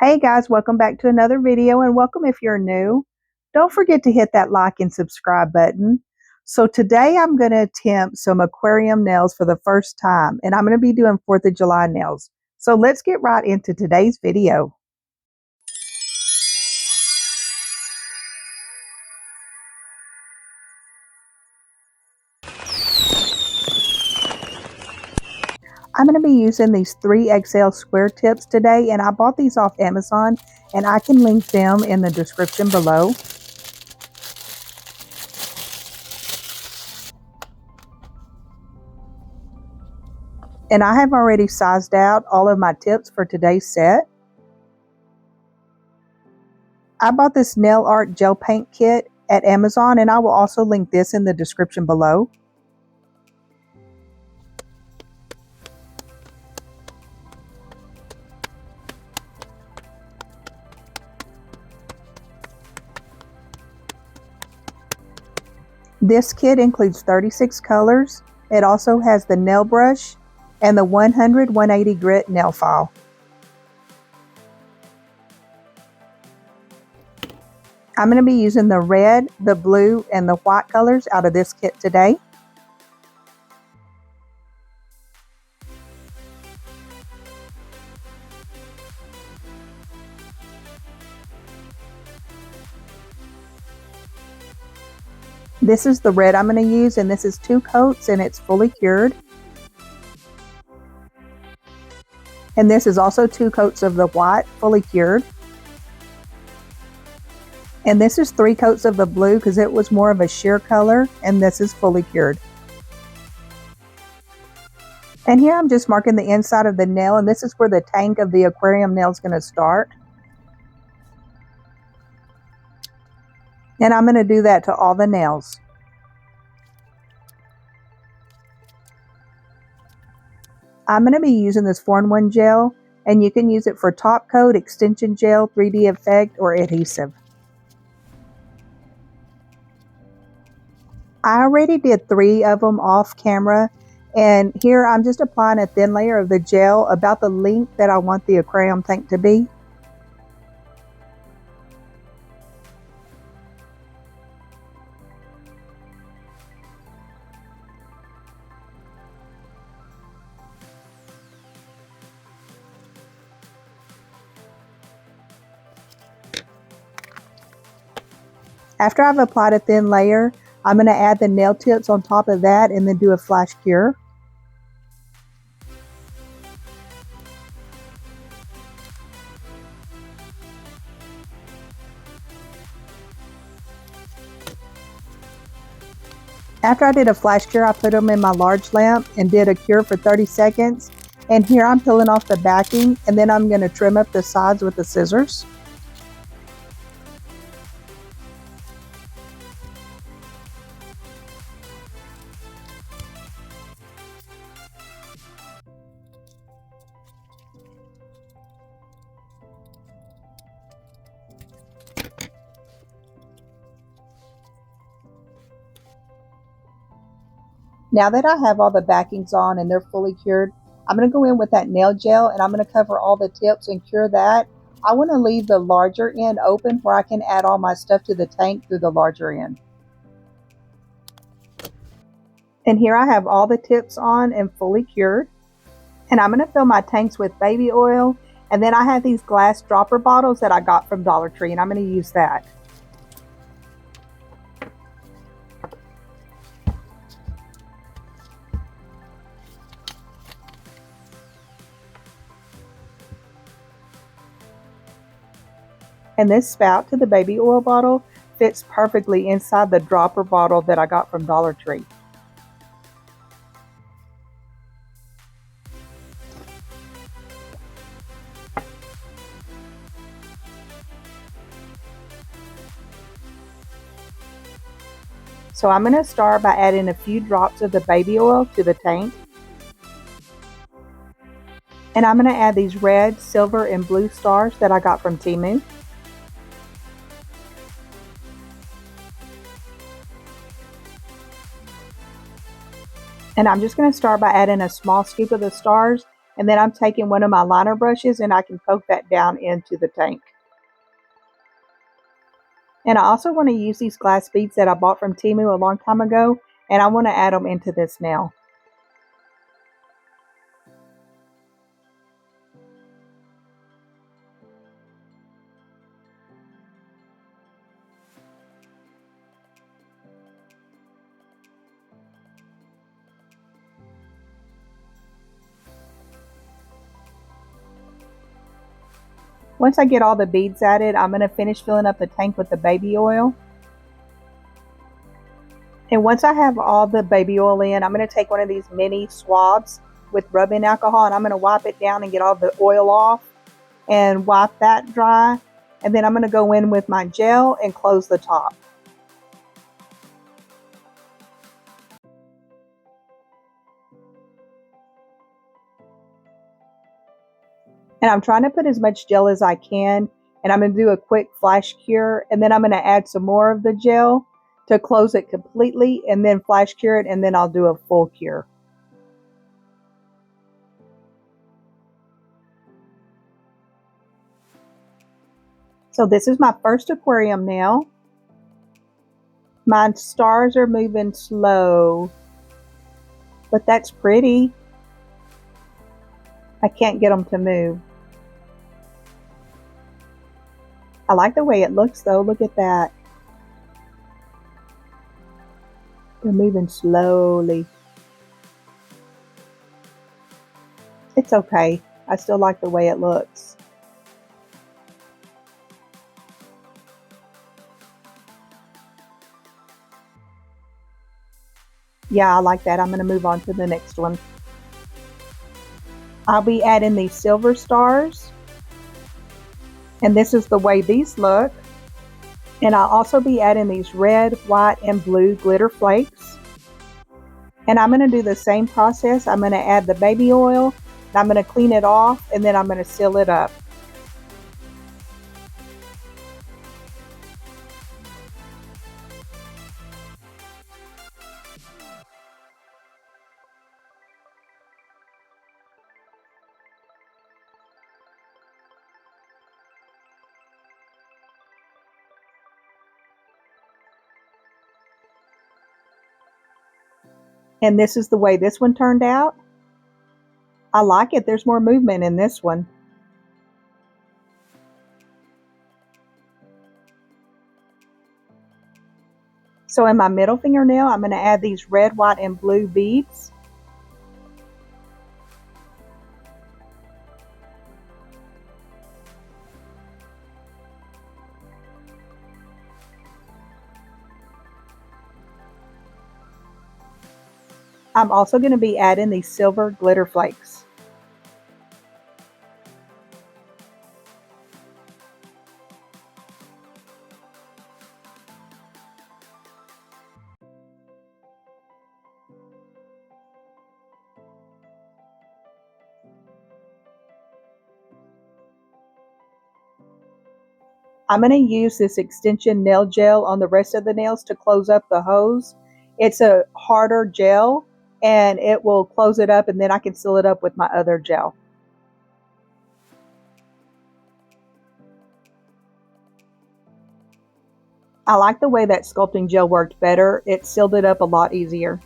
Hey guys, welcome back to another video and welcome if you're new. Don't forget to hit that like and subscribe button. So today I'm going to attempt some aquarium nails for the first time and I'm going to be doing 4th of July nails. So let's get right into today's video. I'm going to be using these 3XL square tips today and I bought these off Amazon and I can link them in the description below. And I have already sized out all of my tips for today's set. I bought this nail art gel paint kit at Amazon and I will also link this in the description below. This kit includes 36 colors. It also has the nail brush and the 100-180 grit nail file. I'm going to be using the red, the blue, and the white colors out of this kit today. This is the red I'm going to use, and this is 2 coats and it's fully cured. And this is also 2 coats of the white, fully cured. And this is 3 coats of the blue because it was more of a sheer color, and this is fully cured. And here I'm just marking the inside of the nail, and this is where the tank of the aquarium nail is going to start. And I'm going to do that to all the nails. I'm going to be using this 4-in-1 gel, and you can use it for top coat, extension gel, 3D effect, or adhesive. I already did 3 of them off camera, and here I'm just applying a thin layer of the gel about the length that I want the aquarium tank to be. After I've applied a thin layer, I'm going to add the nail tips on top of that and then do a flash cure. After I did a flash cure, I put them in my large lamp and did a cure for 30 seconds. And here I'm peeling off the backing, and then I'm going to trim up the sides with the scissors. Now that I have all the backings on and they're fully cured, I'm going to go in with that nail gel and I'm going to cover all the tips and cure that. I want to leave the larger end open where I can add all my stuff to the tank through the larger end. And here I have all the tips on and fully cured. And I'm going to fill my tanks with baby oil. And then I have these glass dropper bottles that I got from Dollar Tree, and I'm going to use that. And this spout to the baby oil bottle fits perfectly inside the dropper bottle that I got from Dollar Tree. So I'm going to start by adding a few drops of the baby oil to the tank. And I'm going to add these red, silver, and blue stars that I got from Temu. And I'm just going to start by adding a small scoop of the stars And then I'm taking one of my liner brushes and I can poke that down into the tank. And I also want to use these glass beads that I bought from Temu a long time ago, and I want to add them into this nail. Once I get all the beads added, I'm going to finish filling up the tank with the baby oil. And once I have all the baby oil in, I'm going to take one of these mini swabs with rub-in alcohol and I'm going to wipe it down and get all the oil off and wipe that dry. And then I'm going to go in with my gel and close the top. And I'm trying to put as much gel as I can. And I'm going to do a quick flash cure. And then I'm going to add some more of the gel to close it completely and then flash cure it. And then I'll do a full cure. So this is my first aquarium nail. My stars are moving slow, but that's pretty. I can't get them to move. I like the way it looks though. Look at that. They're moving slowly. It's okay. I still like the way it looks. Yeah, I like that. I'm going to move on to the next one. I'll be adding these silver stars. And this is the way these look. And I'll also be adding these red, white, and blue glitter flakes. And I'm going to do the same process. I'm going to add the baby oil. I'm going to clean it off. And then I'm going to seal it up. And this is the way this one turned out. I like it. There's more movement in this one. So in my middle fingernail, I'm going to add these red, white, and blue beads. I'm also going to be adding these silver glitter flakes. I'm going to use this extension nail gel on the rest of the nails to close up the hose. It's a harder gel and it will close it up and then I can seal it up with my other gel. I like the way that sculpting gel worked better. It sealed it up a lot easier.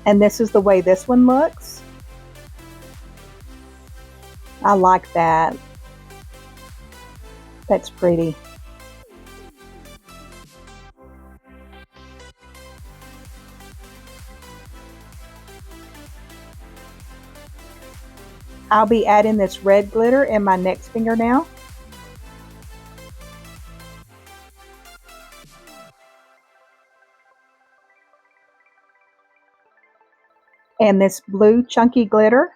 And this is the way this one looks. I like that. That's pretty. I'll be adding this red glitter in my next fingernail. and this blue chunky glitter.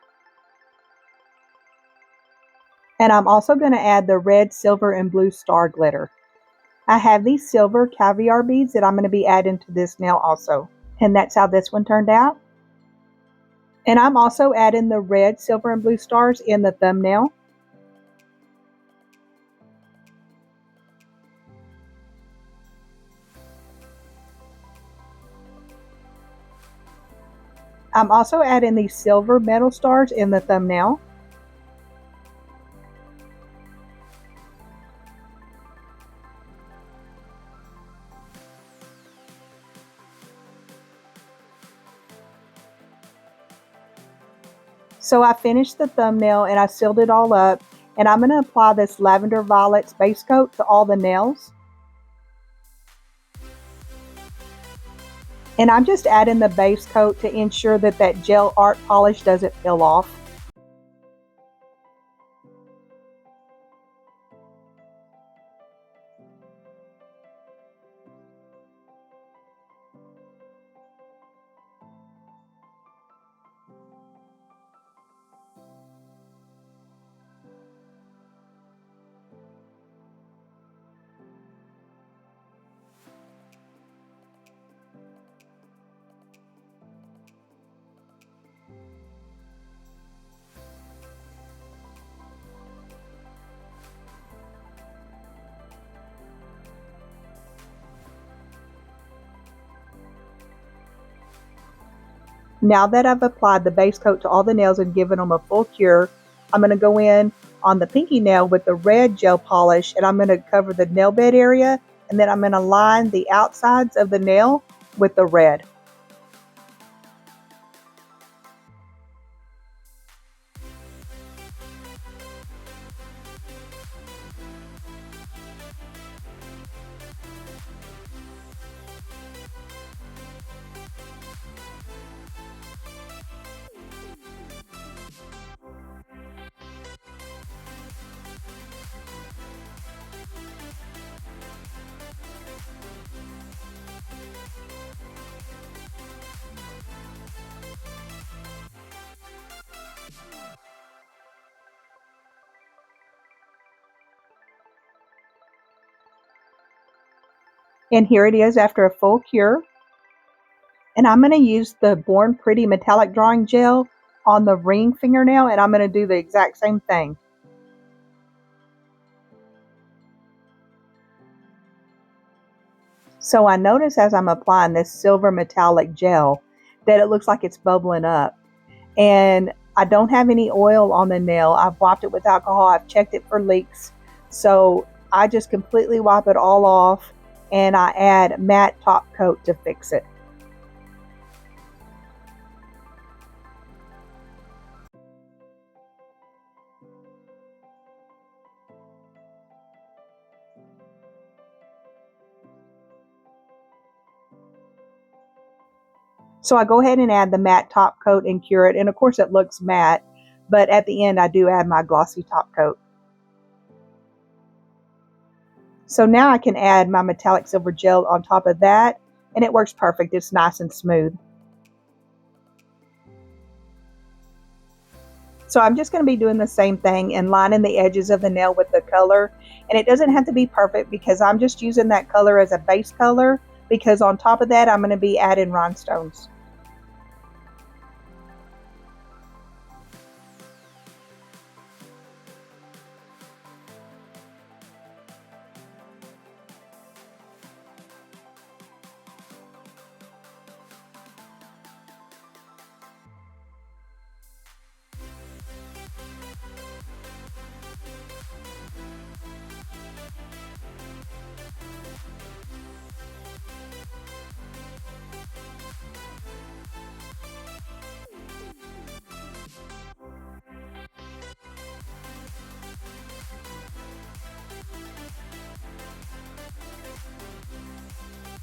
And I'm also going to add the red, silver, and blue star glitter. I have these silver caviar beads that I'm going to be adding to this nail also. And that's how this one turned out. And I'm also adding the red, silver, and blue stars in the thumbnail. I'm also adding these silver metal stars in the thumbnail. So I finished the thumbnail and I sealed it all up, and I'm going to apply this Lavender Violet's base coat to all the nails. And I'm just adding the base coat to ensure that that gel art polish doesn't peel off. Now that I've applied the base coat to all the nails and given them a full cure, I'm going to go in on the pinky nail with the red gel polish, and I'm going to cover the nail bed area, and then I'm going to line the outsides of the nail with the red. And here it is after a full cure. And I'm going to use the Born Pretty metallic drawing gel on the ring fingernail, and I'm going to do the exact same thing. So I notice as I'm applying this silver metallic gel that it looks like it's bubbling up. And I don't have any oil on the nail. I've wiped it with alcohol. I've checked it for leaks. So I just completely wipe it all off, and I add matte top coat to fix it. So I go ahead and add the matte top coat and cure it. And of course it looks matte, but at the end I do add my glossy top coat. So now I can add my metallic silver gel on top of that, and it works perfect. It's nice and smooth. So I'm just going to be doing the same thing and lining the edges of the nail with the color. And it doesn't have to be perfect because I'm just using that color as a base color, because on top of that I'm going to be adding rhinestones.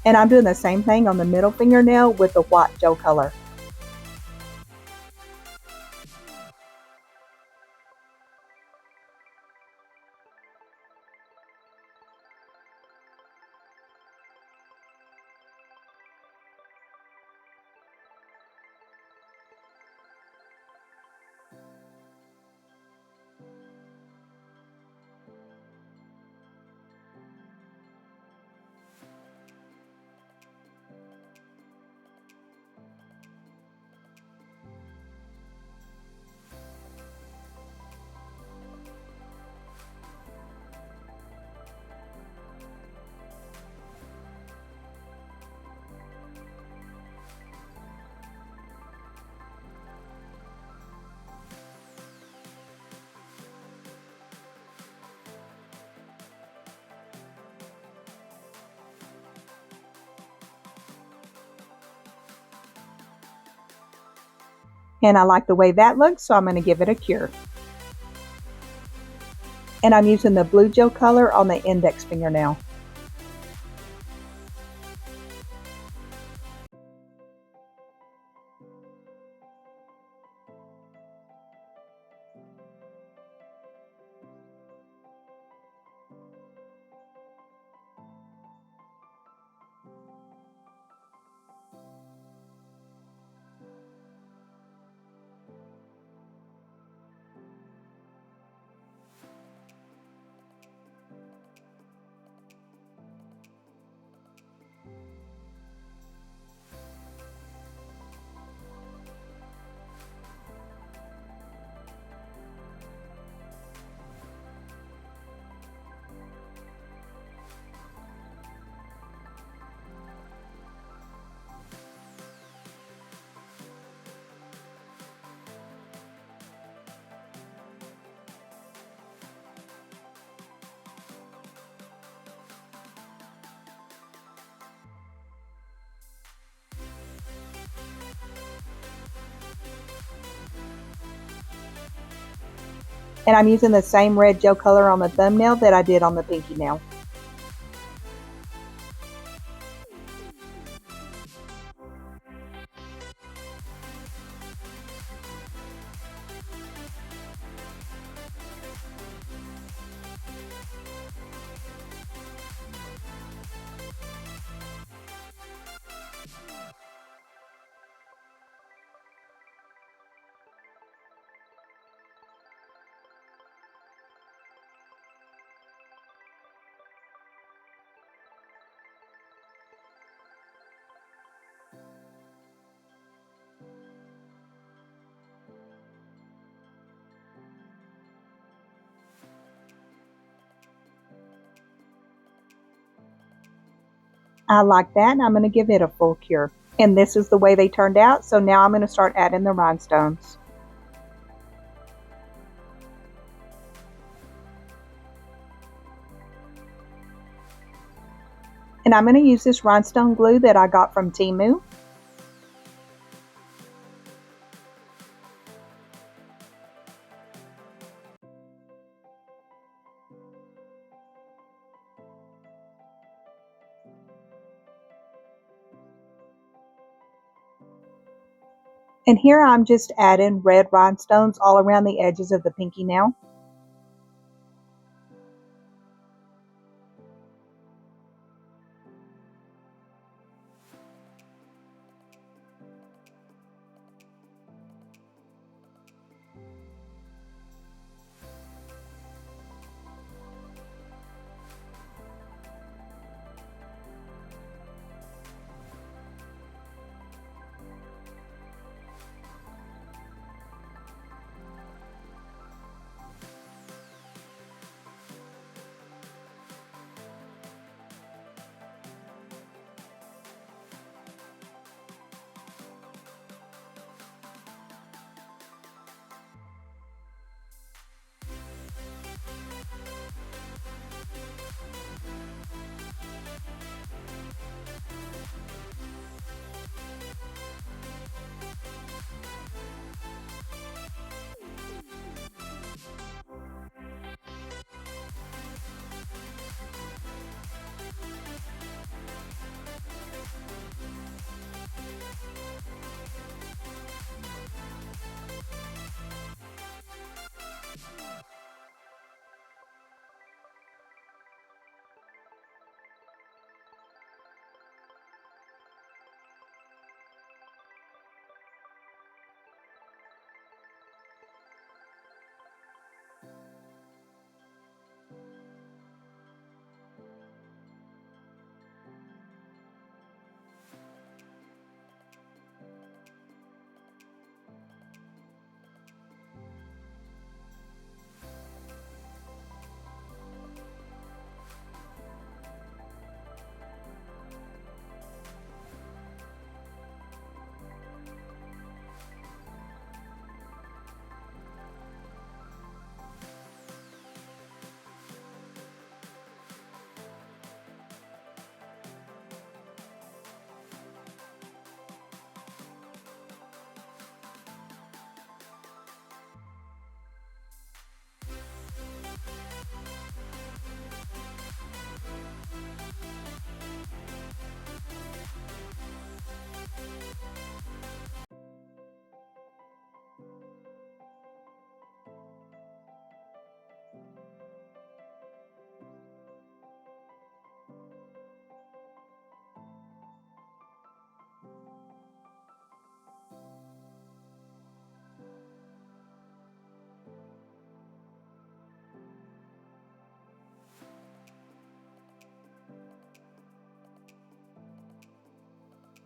And I'm doing the same thing on the middle fingernail with the white gel color. And I like the way that looks, so I'm going to give it a cure. And I'm using the blue gel color on the index fingernail. And I'm using the same red gel color on the thumbnail that I did on the pinky nail. I like that, and I'm going to give it a full cure. And this is the way they turned out, so now I'm going to start adding the rhinestones. And I'm going to use this rhinestone glue that I got from Temu. And here I'm just adding red rhinestones all around the edges of the pinky nail.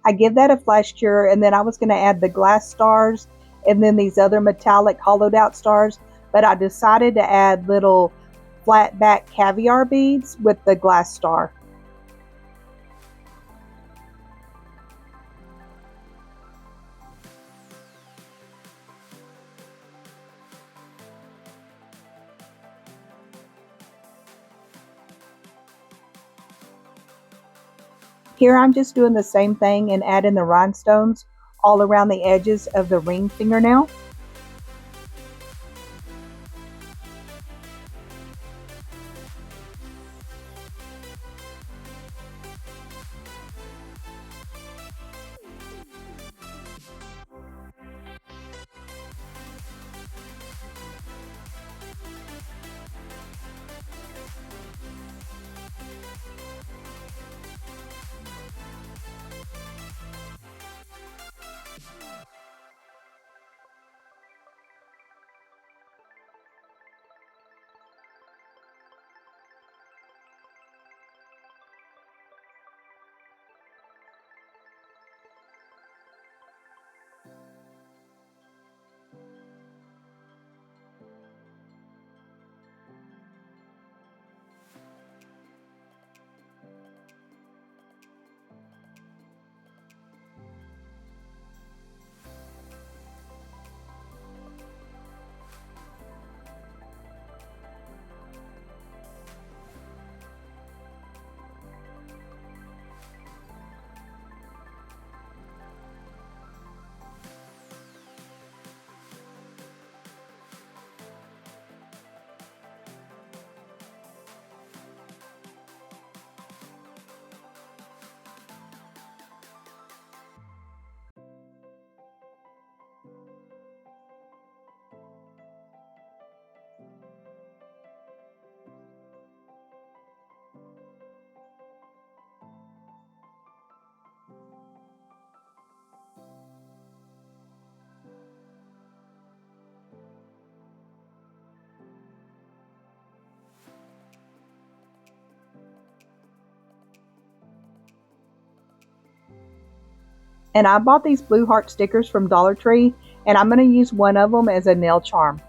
I give that a flash cure, and then I was going to add the glass stars and then these other metallic hollowed out stars, but I decided to add little flat back caviar beads with the glass star. Here I'm just doing the same thing and adding the rhinestones all around the edges of the ring fingernail. And I bought these blue heart stickers from Dollar Tree, and I'm going to use one of them as a nail charm.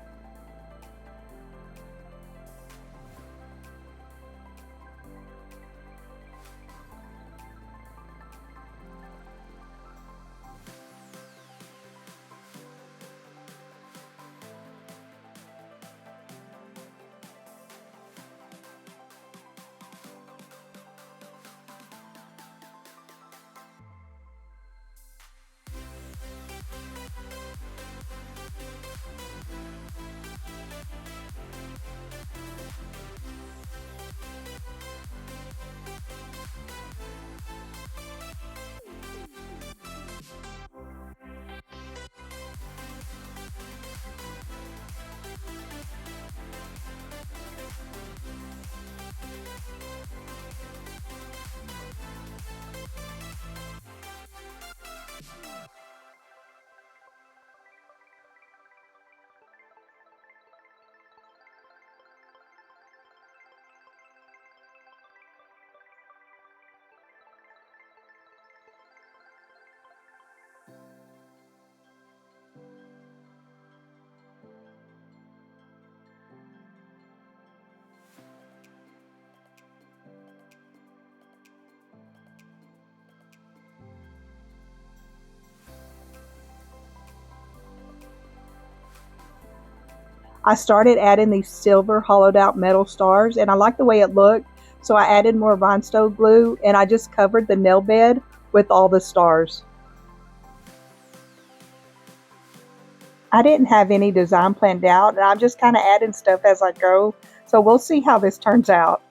I started adding these silver hollowed out metal stars, and I liked the way it looked, so I added more rhinestone glue, and I just covered the nail bed with all the stars. I didn't have any design planned out, and I'm just kind of adding stuff as I go, so we'll see how this turns out.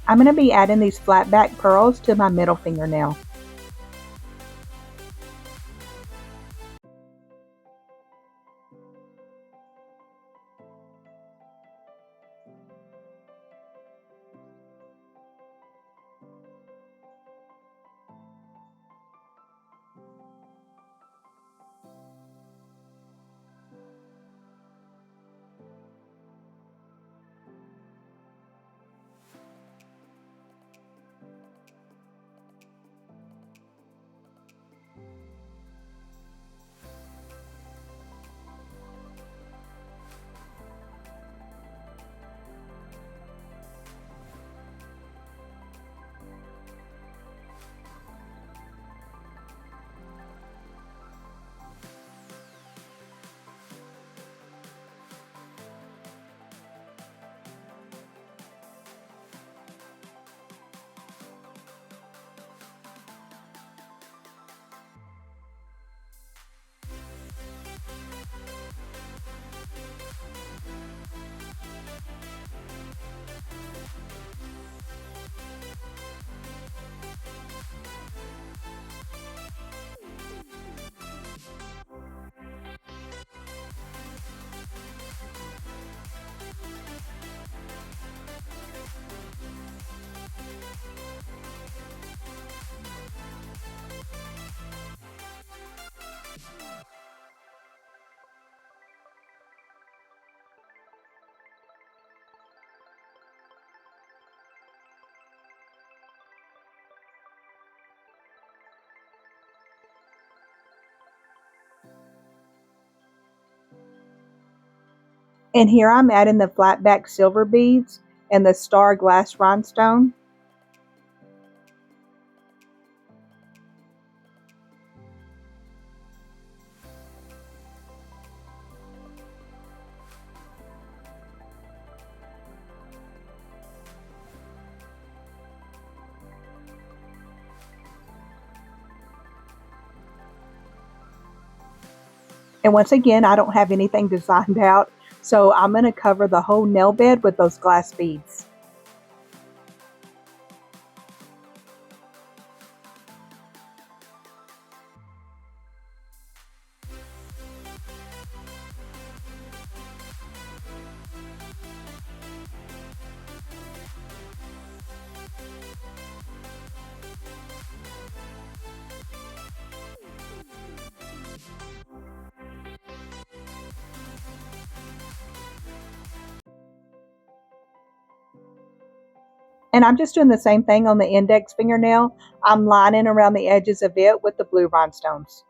I'm going to be adding these flat back pearls to my middle fingernail. And here I'm adding the flat back silver beads and the star glass rhinestone. And once again, I don't have anything designed out, so I'm going to cover the whole nail bed with those glass beads. And I'm just doing the same thing on the index fingernail. I'm lining around the edges of it with the blue rhinestones.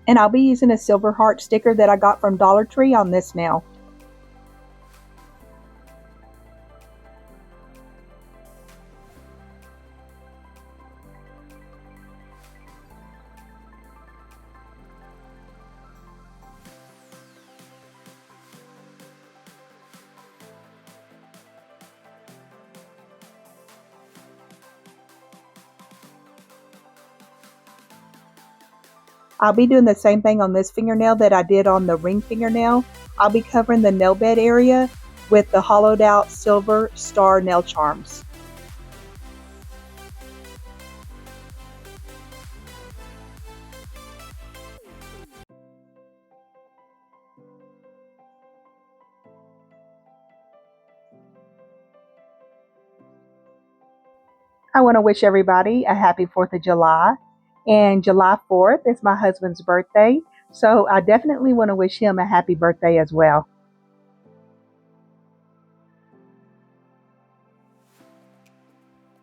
And I'll be using a silver heart sticker that I got from Dollar Tree on this nail. I'll be doing the same thing on this fingernail that I did on the ring fingernail. I'll be covering the nail bed area with the hollowed out silver star nail charms. I want to wish everybody a happy 4th of July. And July 4th is my husband's birthday, so I definitely want to wish him a happy birthday as well.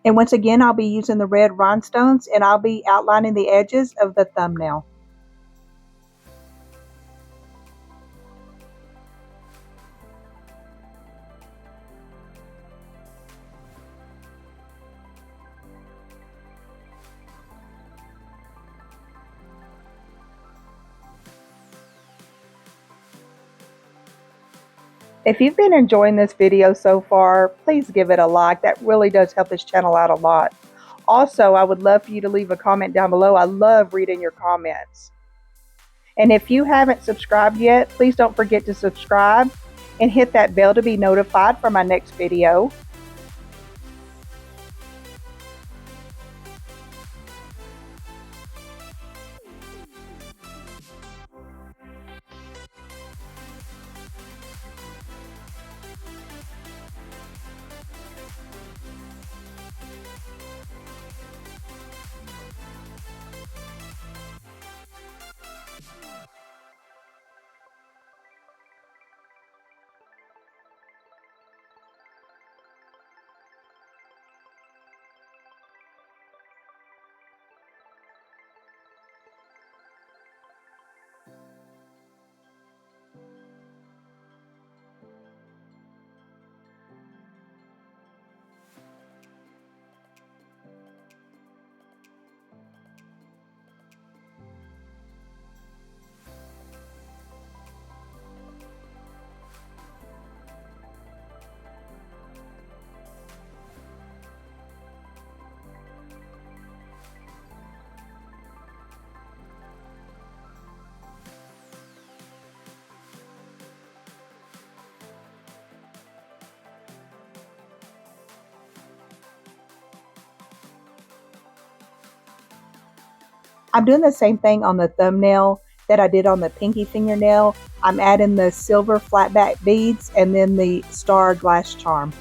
And once again, I'll be using the red rhinestones and I'll be outlining the edges of the thumbnail. If you've been enjoying this video so far, please give it a like. That really does help this channel out a lot. Also, I would love for you to leave a comment down below. I love reading your comments. And if you haven't subscribed yet, please don't forget to subscribe and hit that bell to be notified for my next video. I'm doing the same thing on the thumbnail that I did on the pinky fingernail. I'm adding the silver flat back beads and then the star glass charm.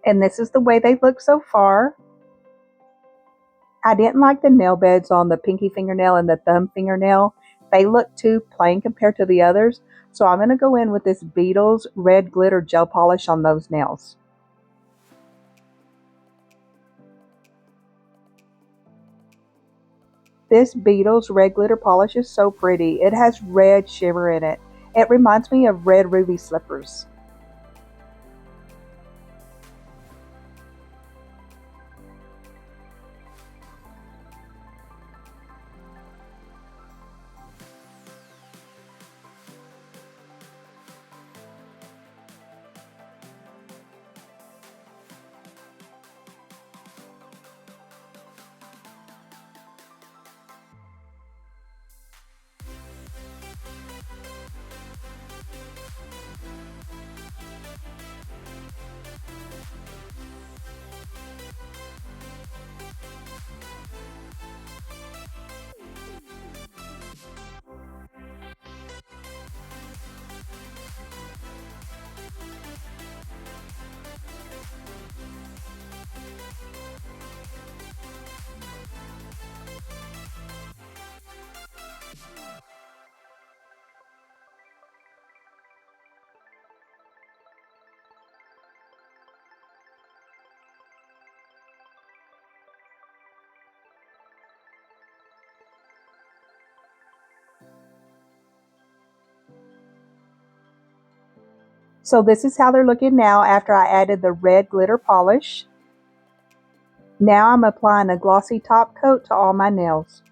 And this is the way they look so far. I didn't like the nail beds on the pinky fingernail and the thumb fingernail. They look too plain compared to the others. So I'm going to go in with this Beetles red glitter gel polish on those nails. This Beetles red glitter polish is so pretty. It has red shimmer in it. It reminds me of red ruby slippers. So this is how they're looking now after I added the red glitter polish. Now I'm applying a glossy top coat to all my nails.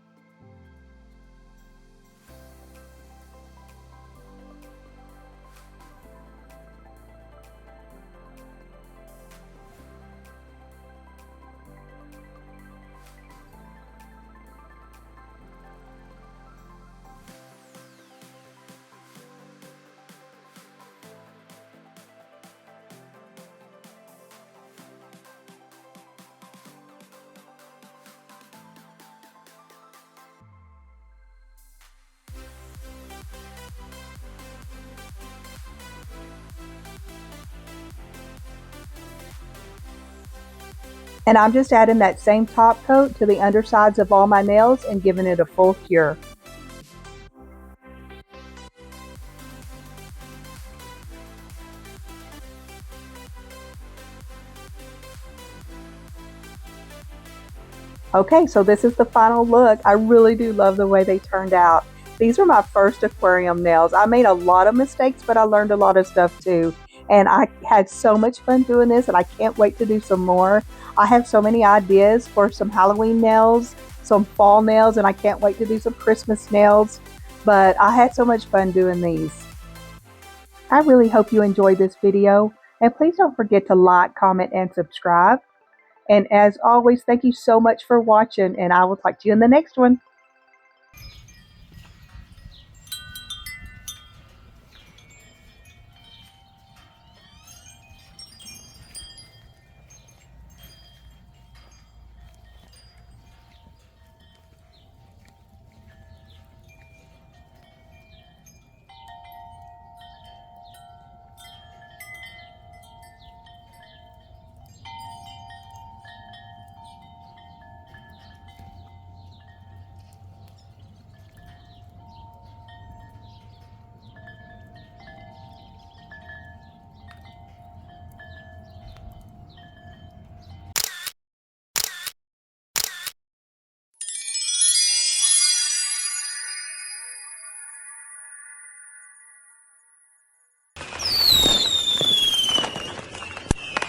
And I'm just adding that same top coat to the undersides of all my nails and giving it a full cure. Okay, so this is the final look. I really do love the way they turned out. These are my first aquarium nails. I made a lot of mistakes, but I learned a lot of stuff too. And I had so much fun doing this, and I can't wait to do some more. I have so many ideas for some Halloween nails, some fall nails, and I can't wait to do some Christmas nails. But I had so much fun doing these. I really hope you enjoyed this video, and please don't forget to like, comment, and subscribe. And as always, thank you so much for watching, and I will talk to you in the next one.